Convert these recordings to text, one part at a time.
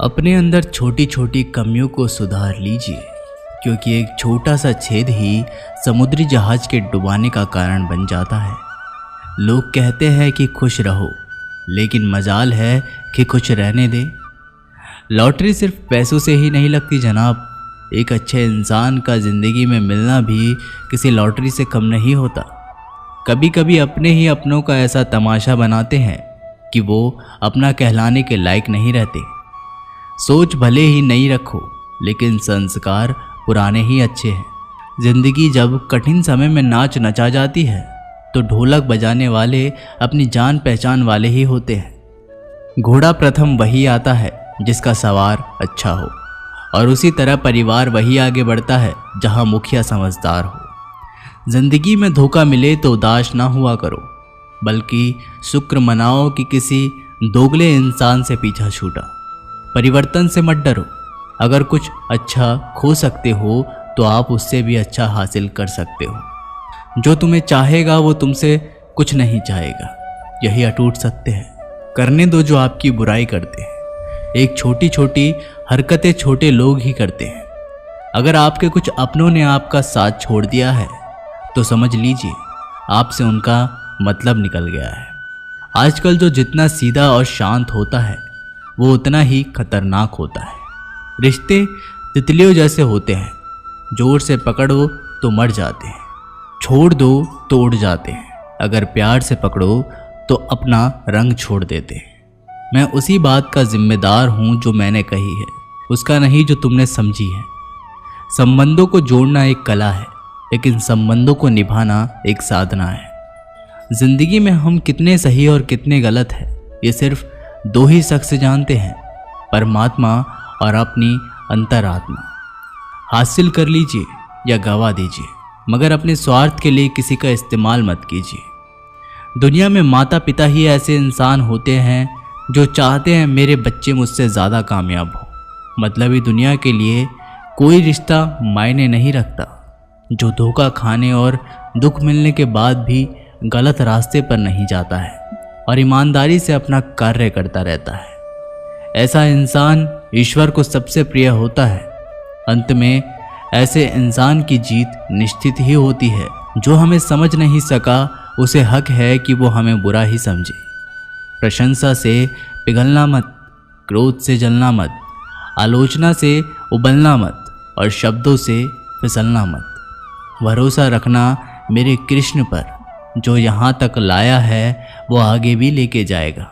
अपने अंदर छोटी छोटी कमियों को सुधार लीजिए, क्योंकि एक छोटा सा छेद ही समुद्री जहाज के डुबाने का कारण बन जाता है। लोग कहते हैं कि खुश रहो, लेकिन मजाल है कि खुश रहने दे। लॉटरी सिर्फ पैसों से ही नहीं लगती जनाब। एक अच्छे इंसान का ज़िंदगी में मिलना भी किसी लॉटरी से कम नहीं होता। कभी कभी अपने ही अपनों का ऐसा तमाशा बनाते हैं कि वो अपना कहलाने के लायक नहीं रहते। सोच भले ही नई रखो, लेकिन संस्कार पुराने ही अच्छे हैं। जिंदगी जब कठिन समय में नाच नचा जाती है तो ढोलक बजाने वाले अपनी जान पहचान वाले ही होते हैं। घोड़ा प्रथम वही आता है जिसका सवार अच्छा हो, और उसी तरह परिवार वही आगे बढ़ता है जहां मुखिया समझदार हो। जिंदगी में धोखा मिले तो उदास ना हुआ करो, बल्कि शुक्र मनाओ कि किसी दोगले इंसान से पीछा छूटा। परिवर्तन से मत डरो। अगर कुछ अच्छा खो सकते हो तो आप उससे भी अच्छा हासिल कर सकते हो। जो तुम्हें चाहेगा वो तुमसे कुछ नहीं चाहेगा, यही अटूट सत्य है। करने दो जो आपकी बुराई करते हैं। एक छोटी छोटी हरकतें छोटे लोग ही करते हैं। अगर आपके कुछ अपनों ने आपका साथ छोड़ दिया है तो समझ लीजिए आपसे उनका मतलब निकल गया है। आजकल जो जितना सीधा और शांत होता है वो उतना ही खतरनाक होता है। रिश्ते तितलियों जैसे होते हैं, जोर से पकड़ो तो मर जाते हैं, छोड़ दो तो उड़ जाते हैं। अगर प्यार से पकड़ो तो अपना रंग छोड़ देते हैं। मैं उसी बात का जिम्मेदार हूँ जो मैंने कही है, उसका नहीं जो तुमने समझी है। संबंधों को जोड़ना एक कला है, लेकिन संबंधों को निभाना एक साधना है। जिंदगी में हम कितने सही और कितने गलत हैं ये सिर्फ दो ही शख्स जानते हैं, परमात्मा और अपनी अंतरात्मा। हासिल कर लीजिए या गवा दीजिए, मगर अपने स्वार्थ के लिए किसी का इस्तेमाल मत कीजिए। दुनिया में माता पिता ही ऐसे इंसान होते हैं जो चाहते हैं मेरे बच्चे मुझसे ज़्यादा कामयाब हो। मतलबी दुनिया के लिए कोई रिश्ता मायने नहीं रखता जो धोखा खाने और दुख मिलने के बाद भी गलत रास्ते पर नहीं जाता है और ईमानदारी से अपना कार्य करता रहता है। ऐसा इंसान ईश्वर को सबसे प्रिय होता है। अंत में ऐसे इंसान की जीत निश्चित ही होती है। जो हमें समझ नहीं सका उसे हक है कि वो हमें बुरा ही समझे। प्रशंसा से पिघलना मत, क्रोध से जलना मत, आलोचना से उबलना मत और शब्दों से फिसलना मत। भरोसा रखना मेरे कृष्ण पर, जो यहाँ तक लाया है वो आगे भी लेके जाएगा।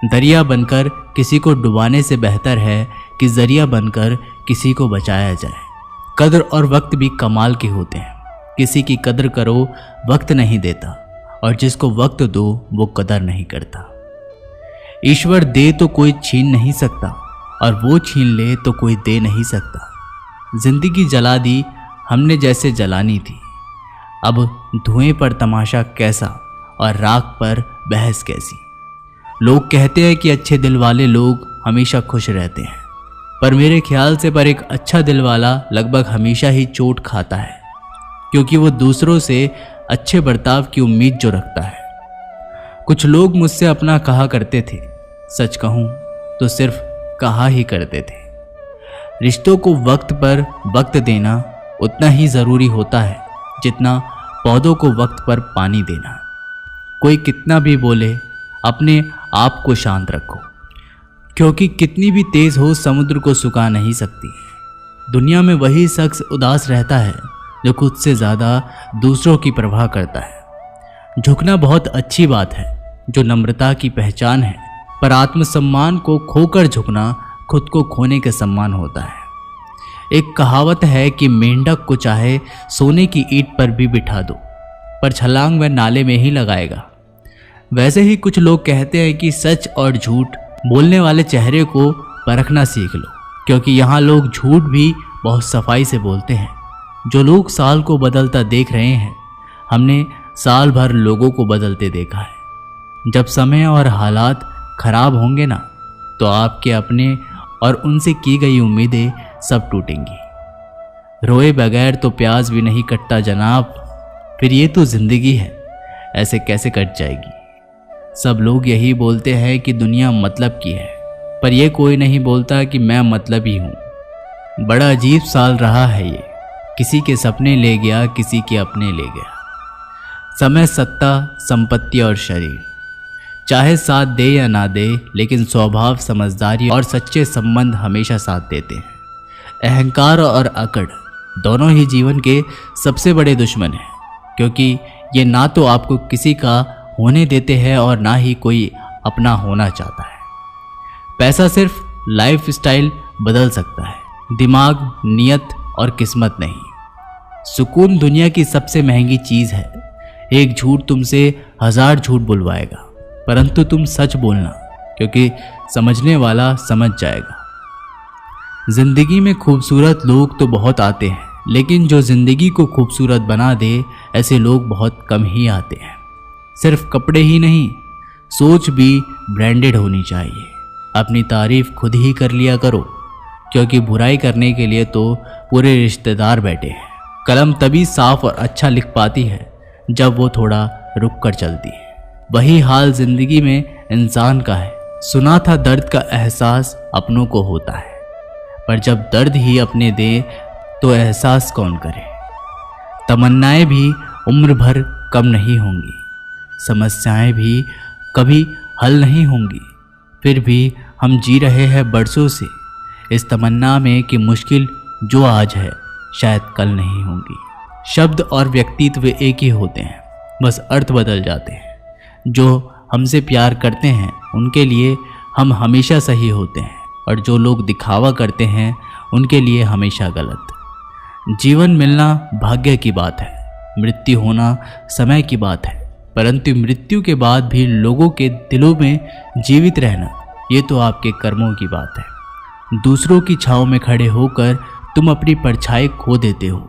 दरिया बनकर किसी को डुबाने से बेहतर है कि जरिया बनकर किसी को बचाया जाए। कद्र और वक्त भी कमाल के होते हैं। किसी की कद्र करो, वक्त नहीं देता, और जिसको वक्त दो वो कदर नहीं करता। ईश्वर दे तो कोई छीन नहीं सकता, और वो छीन ले तो कोई दे नहीं सकता। जिंदगी जला दी हमने जैसे जलानी थी। अब धुएं पर तमाशा कैसा और राख पर बहस कैसी। लोग कहते हैं कि अच्छे दिल वाले लोग हमेशा खुश रहते हैं, पर मेरे ख्याल से पर एक अच्छा दिल वाला लगभग हमेशा ही चोट खाता है, क्योंकि वो दूसरों से अच्छे बर्ताव की उम्मीद जो रखता है। कुछ लोग मुझसे अपना कहा करते थे, सच कहूँ तो सिर्फ कहा ही करते थे। रिश्तों को वक्त पर वक्त देना उतना ही ज़रूरी होता है जितना पौधों को वक्त पर पानी देना। कोई कितना भी बोले, अपने आप को शांत रखो, क्योंकि कितनी भी तेज़ हो समुद्र को सुखा नहीं सकती। दुनिया में वही शख्स उदास रहता है जो खुद से ज़्यादा दूसरों की परवाह करता है। झुकना बहुत अच्छी बात है, जो नम्रता की पहचान है, पर आत्मसम्मान को खोकर झुकना खुद को खोने के सम्मान होता है। एक कहावत है कि मेंढक को चाहे सोने की ईंट पर भी बिठा दो, पर छलांग वह नाले में ही लगाएगा। वैसे ही कुछ लोग कहते हैं कि सच और झूठ बोलने वाले चेहरे को परखना सीख लो, क्योंकि यहाँ लोग झूठ भी बहुत सफाई से बोलते हैं। जो लोग साल को बदलता देख रहे हैं, हमने साल भर लोगों को बदलते देखा है। जब समय और हालात खराब होंगे ना, तो आपके अपने और उनसे की गई उम्मीदें सब टूटेंगी। रोए बगैर तो प्याज भी नहीं कटता जनाब। फिर ये तो जिंदगी है, ऐसे कैसे कट जाएगी। सब लोग यही बोलते हैं कि दुनिया मतलब की है, पर यह कोई नहीं बोलता कि मैं मतलबी हूँ। बड़ा अजीब साल रहा है ये, किसी के सपने ले गया, किसी के अपने ले गया। समय, सत्ता, संपत्ति और शरीर चाहे साथ दे या ना दे, लेकिन स्वभाव, समझदारी और सच्चे संबंध हमेशा साथ देते हैं। अहंकार और अकड़ दोनों ही जीवन के सबसे बड़े दुश्मन हैं, क्योंकि ये ना तो आपको किसी का होने देते हैं और ना ही कोई अपना होना चाहता है। पैसा सिर्फ लाइफ स्टाइल बदल सकता है, दिमाग, नियत और किस्मत नहीं। सुकून दुनिया की सबसे महंगी चीज़ है। एक झूठ तुमसे 1000 झूठ बुलवाएगा, परंतु तुम सच बोलना, क्योंकि समझने वाला समझ जाएगा। जिंदगी में खूबसूरत लोग तो बहुत आते हैं, लेकिन जो जिंदगी को खूबसूरत बना दे, ऐसे लोग बहुत कम ही आते हैं। सिर्फ कपड़े ही नहीं, सोच भी ब्रांडेड होनी चाहिए। अपनी तारीफ खुद ही कर लिया करो, क्योंकि बुराई करने के लिए तो पूरे रिश्तेदार बैठे हैं। कलम तभी साफ और अच्छा लिख पाती है जब वो थोड़ा रुक कर चलती है। वही हाल जिंदगी में इंसान का है। सुना था दर्द का एहसास अपनों को होता है, पर जब दर्द ही अपने दे तो एहसास कौन करे। तमन्नाएं भी उम्र भर कम नहीं होंगी, समस्याएं भी कभी हल नहीं होंगी, फिर भी हम जी रहे हैं बरसों से इस तमन्ना में कि मुश्किल जो आज है शायद कल नहीं होंगी। शब्द और व्यक्तित्व एक ही होते हैं, बस अर्थ बदल जाते हैं। जो हमसे प्यार करते हैं उनके लिए हम हमेशा सही होते हैं, और जो लोग दिखावा करते हैं उनके लिए हमेशा गलत। जीवन मिलना भाग्य की बात है, मृत्यु होना समय की बात है, परंतु मृत्यु के बाद भी लोगों के दिलों में जीवित रहना, ये तो आपके कर्मों की बात है। दूसरों की छांव में खड़े होकर तुम अपनी परछाई खो देते हो।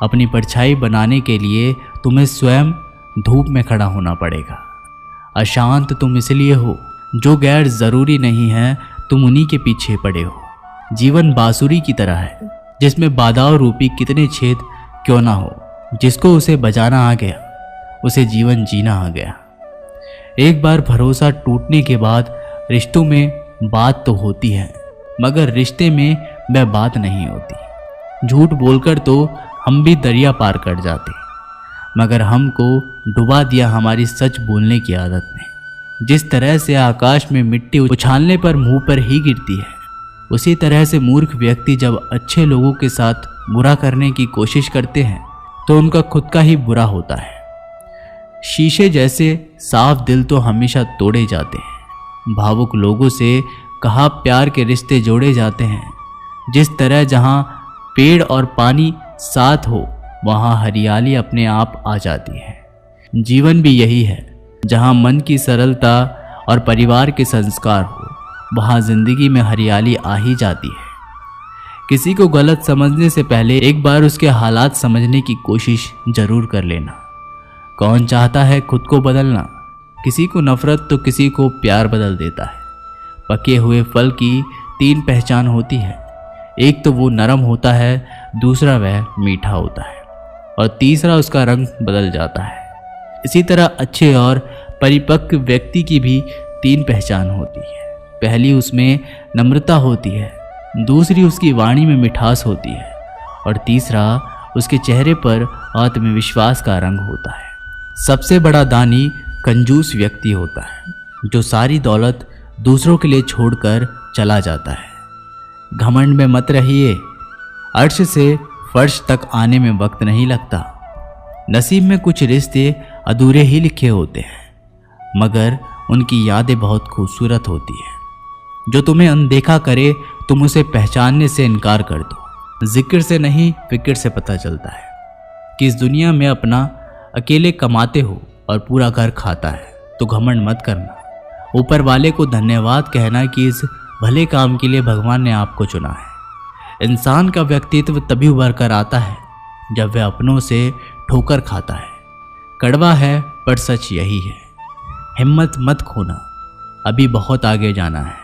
अपनी परछाई बनाने के लिए तुम्हें स्वयं धूप में खड़ा होना पड़ेगा। अशांत तुम इसलिए हो, जो गैर जरूरी नहीं है तुम उन्हीं के पीछे पड़े हो। जीवन बांसुरी की तरह है, जिसमें बाधाओं रूपी कितने छेद क्यों ना हो, जिसको उसे बजाना आ गया उसे जीवन जीना आ गया। एक बार भरोसा टूटने के बाद रिश्तों में बात तो होती है, मगर रिश्ते में वह बात नहीं होती। झूठ बोलकर तो हम भी दरिया पार कर जाते, मगर हमको डुबा दिया हमारी सच बोलने की आदत ने। जिस तरह से आकाश में मिट्टी उछालने पर मुंह पर ही गिरती है, उसी तरह से मूर्ख व्यक्ति जब अच्छे लोगों के साथ बुरा करने की कोशिश करते हैं तो उनका खुद का ही बुरा होता है। शीशे जैसे साफ दिल तो हमेशा तोड़े जाते हैं। भावुक लोगों से कहा प्यार के रिश्ते जोड़े जाते हैं। जिस तरह जहाँ पेड़ और पानी साथ हो, वहाँ हरियाली अपने आप आ जाती है। जीवन भी यही है, जहाँ मन की सरलता और परिवार के संस्कार हो, वहाँ जिंदगी में हरियाली आ ही जाती है। किसी को गलत समझने से पहले एक बार उसके हालात समझने की कोशिश जरूर कर लेना। कौन चाहता है खुद को बदलना? किसी को नफरत तो किसी को प्यार बदल देता है। पके हुए फल की 3 पहचान होती है, एक तो वो नरम होता है, दूसरा वह मीठा होता है, और तीसरा उसका रंग बदल जाता है। इसी तरह अच्छे और परिपक्व व्यक्ति की भी 3 पहचान होती है। पहली उसमें नम्रता होती है, दूसरी उसकी वाणी में मिठास होती है, और तीसरा उसके चेहरे पर आत्मविश्वास का रंग होता है। सबसे बड़ा दानी कंजूस व्यक्ति होता है, जो सारी दौलत दूसरों के लिए छोड़कर चला जाता है। घमंड में मत रहिए, अर्श से फर्श तक आने में वक्त नहीं लगता। नसीब में कुछ रिश्ते अधूरे ही लिखे होते हैं, मगर उनकी यादें बहुत खूबसूरत होती हैं। जो तुम्हें अनदेखा करे तुम उसे पहचानने से इनकार कर दो। जिक्र से नहीं फिक्र से पता चलता है कि इस दुनिया में अपना अकेले कमाते हो और पूरा घर खाता है, तो घमंड मत करना। ऊपर वाले को धन्यवाद कहना कि इस भले काम के लिए भगवान ने आपको चुना है। इंसान का व्यक्तित्व तभी उभर कर आता है जब वह अपनों से ठोकर खाता है। कड़वा है पर सच यही है। हिम्मत मत खोना, अभी बहुत आगे जाना है।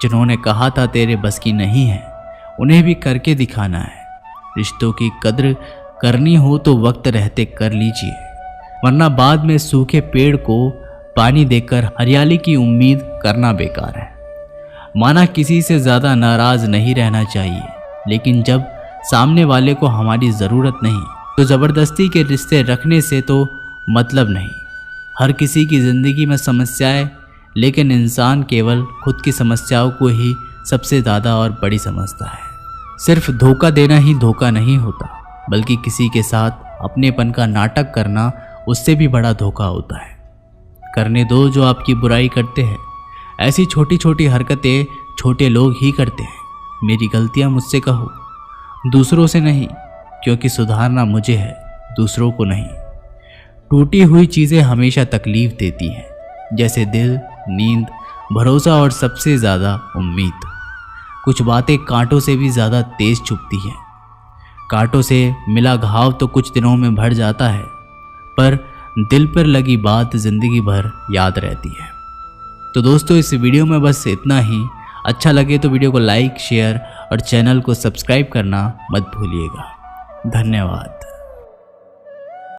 जिन्होंने कहा था तेरे बस की नहीं है, उन्हें भी करके दिखाना है। रिश्तों की कद्र करनी हो तो वक्त रहते कर लीजिए, वरना बाद में सूखे पेड़ को पानी देकर हरियाली की उम्मीद करना बेकार है। माना किसी से ज़्यादा नाराज़ नहीं रहना चाहिए, लेकिन जब सामने वाले को हमारी ज़रूरत नहीं तो ज़बरदस्ती के रिश्ते रखने से तो मतलब नहीं। हर किसी की ज़िंदगी में समस्याएं, लेकिन इंसान केवल खुद की समस्याओं को ही सबसे ज़्यादा और बड़ी समझता है। सिर्फ धोखा देना ही धोखा नहीं होता, बल्कि किसी के साथ अपनेपन का नाटक करना उससे भी बड़ा धोखा होता है। करने दो जो आपकी बुराई करते हैं। ऐसी छोटी छोटी हरकतें छोटे लोग ही करते हैं। मेरी गलतियां मुझसे कहो, दूसरों से नहीं, क्योंकि सुधारना मुझे है, दूसरों को नहीं। टूटी हुई चीज़ें हमेशा तकलीफ देती हैं, जैसे दिल, नींद, भरोसा और सबसे ज़्यादा उम्मीद। कुछ बातें कांटों से भी ज़्यादा तेज चुभती हैं। कांटों से मिला घाव तो कुछ दिनों में भर जाता है, पर दिल पर लगी बात ज़िंदगी भर याद रहती है। तो दोस्तों, इस वीडियो में बस इतना ही। अच्छा लगे तो वीडियो को लाइक, शेयर और चैनल को सब्सक्राइब करना मत भूलिएगा। धन्यवाद।